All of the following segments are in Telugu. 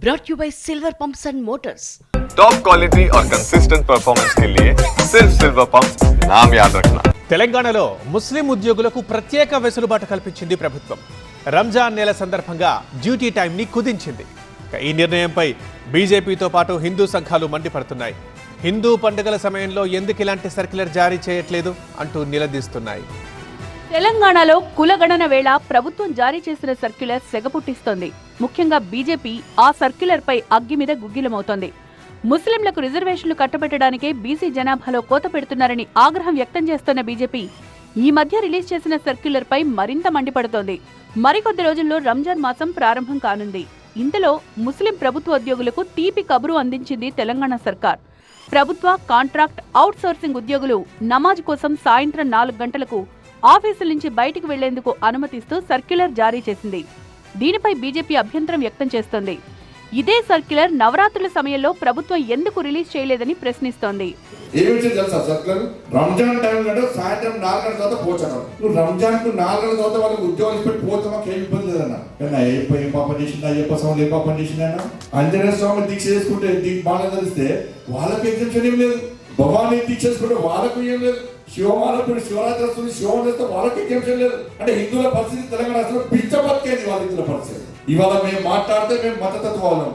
brought you by Silver Pumps and Motors. Top quality और कंसिस्टेंट परफॉर्मेंस के लिए सिर्फ सिल्वर पंप्स नाम याद रखना. తెలంగాణలో ముస్లిం ఉద్యోగులకు ప్రత్యేక వెసులుబాటు కల్పించింది ప్రభుత్వం. రంజాన్ నెల సందర్భంగా డ్యూటీ టైంని కుదించింది. ఈ నిర్ణయంపై బీజేపీతో పాటు హిందూ సంఘాలు మండిపడుతున్నాయి. హిందూ పండుగల సమయంలో ఎందుకు ఇలాంటి సర్క్యులర్ జారీ చేయట్లేదు అంటూ నిలదీస్తున్నాయి. తెలంగాణలో కులగణన వేళ ప్రభుత్వం జారీ చేసిన సర్క్యులర్ సెగపుట్టిస్తోంది. ముఖ్యంగా బీజేపీ ఆ సర్క్యులర్ పై అగ్గి మీద గుగ్గిలమవుతోంది. ముస్లింలకు రిజర్వేషన్లు కట్టబెట్టడానికే బీసీ జనాభాలో కోత పెడుతున్నారని ఆగ్రహం వ్యక్తం చేస్తున్న బీజేపీ ఈ మధ్య రిలీజ్ చేసిన సర్క్యులర్ పై మరింత మండిపడుతోంది. మరికొద్ది రోజుల్లో రంజాన్ మాసం ప్రారంభం కానుంది. ఇంతలో ముస్లిం ప్రభుత్వ ఉద్యోగులకు తీపి కబురు అందించింది తెలంగాణ సర్కార్. ప్రభుత్వ, కాంట్రాక్ట్, అవుట్ సోర్సింగ్ ఉద్యోగులు నమాజ్ కోసం సాయంత్రం 4 గంటలకు ఆఫీసుల నుంచి బయటికి వెళ్లేందుకు అనుమతిస్తూ సర్క్యులర్ జారీ చేసింది. దీనిపై బీజేపీ అభ్యంతరం వ్యక్తం చేస్తోంది. ఇదే సర్క్యులర్ నవరాత్రుల సమయంలో ప్రభుత్వం ఎందుకు రిలీజ్ చేయలేదని ప్రశ్నిస్తోంది. రంజాన్ టైం కంటే సాయంత్రం 4 గంటల తర్వాత పోచాను. నువ్వు రంజాన్ కు 4 గంటల తర్వాత వాళ్ళకి ఉద్యోగాలు పెట్టి పోతామా ఏమి ఇబ్బంది లేదన్నా. ఏం పాపం చేసిందా, అయ్యప్ప స్వామి ఏం పాపం చేసిందన్నా. ఆంజనేయ స్వామి దీక్ష చేసుకుంటే బాగా తెలిస్తే వాళ్ళకి ఎగ్జామ్షన్ ఏం లేదు. భవానీ దీక్ష చేసుకుంటే వాళ్ళకు ఏం లేదు. శివమాలప్పుడు శివరాత్రి వస్తుంది, శివం చేస్తే వాళ్ళకి ఎగ్జామ్షన్ లేదు. అంటే హిందువుల పరిస్థితి తెలంగాణ రాష్ట్రంలో పిచ్చ బతికేది వాళ్ళ హిందువుల పరిస్థితి. ఇవాళ మేము మాట్లాడితే మేము మతతత్వాలం.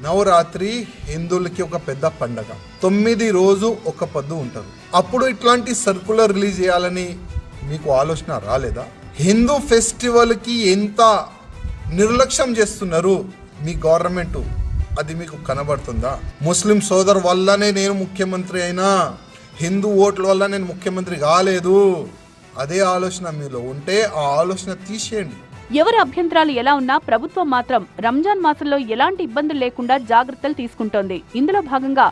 నవరాత్రి హిందువులకి ఒక పెద్ద పండగ. 9 రోజు ఒక పద్దు ఉంటారు. అప్పుడు ఇట్లాంటి సర్కులర్ రిలీజ్ చేయాలని మీకు ఆలోచన రాలేదా? హిందూ ఫెస్టివల్కి ఎంత నిర్లక్ష్యం చేస్తున్నారు మీ గవర్నమెంట్, అది మీకు కనబడుతుందా? ముస్లిం సోదరు వల్లనే నేను ముఖ్యమంత్రి అయినా, హిందూ ఓట్ల వల్ల నేను ముఖ్యమంత్రి కాలేదు. అదే ఆలోచన మీలో ఉంటే ఆ ఆలోచన తీసేయండి. ఎవరి అభ్యంతరాలు ఎలా ఉన్నా ప్రభుత్వం మాత్రం రంజాన్ మాసంలో ఎలాంటి ఇబ్బందులు లేకుండా జాగ్రత్తలు తీసుకుంటోంది. ఇందులో భాగంగా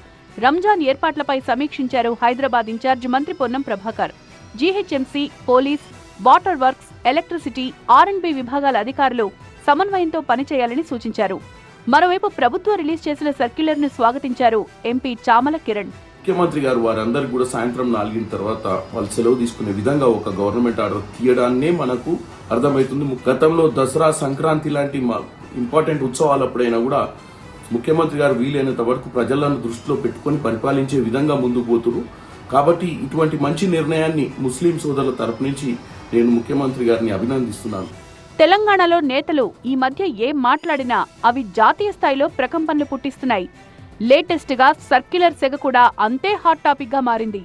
రంజాన్ ఏర్పాట్లపై సమీక్షించారు హైదరాబాద్ ఇన్ఛార్జ్ మంత్రి Ponnam Prabhakar. GHMC, police, water works, electricity, R&B విభాగాల అధికారులు సమన్వయంతో పనిచేయాలని సూచించారు. మరోవైపు ప్రభుత్వం రిలీజ్ చేసిన సర్క్యులర్ ను స్వాగతించారు ఎంపీ చామల కిరణ్. ముఖ్యమంత్రి గారు వారందరూ కూడా సాయంత్రం 4 తర్వాత వాళ్ళు సెలవు తీసుకునే విధంగా ఒక గవర్నమెంట్ ఆర్డర్ తీయడాన్నే మనకు అర్థమవుతుంది. గతంలో దసరా, సంక్రాంతి లాంటి ఇంపార్టెంట్ ఉత్సవాలప్పుడైనా కూడా ముఖ్యమంత్రి గారు వీలైనంత వరకు ప్రజలను దృష్టిలో పెట్టుకొని పరిపాలించే విధంగా ముందుకు పోతున్నారు. కాబట్టి ఇటువంటి మంచి నిర్ణయాన్ని ముస్లిం సోదరుల తరపు నుంచి నేను ముఖ్యమంత్రి గారిని అభినందిస్తున్నాను. తెలంగాణలో నేతలు ఈ మధ్య ఏం మాట్లాడినా అవి జాతీయ స్థాయిలో ప్రకంపనలు పుట్టిస్తున్నాయి. లేటెస్ట్ గా సర్క్యులర్ సెగ కూడా అంతే హాట్ టాపిక్ గా మారింది.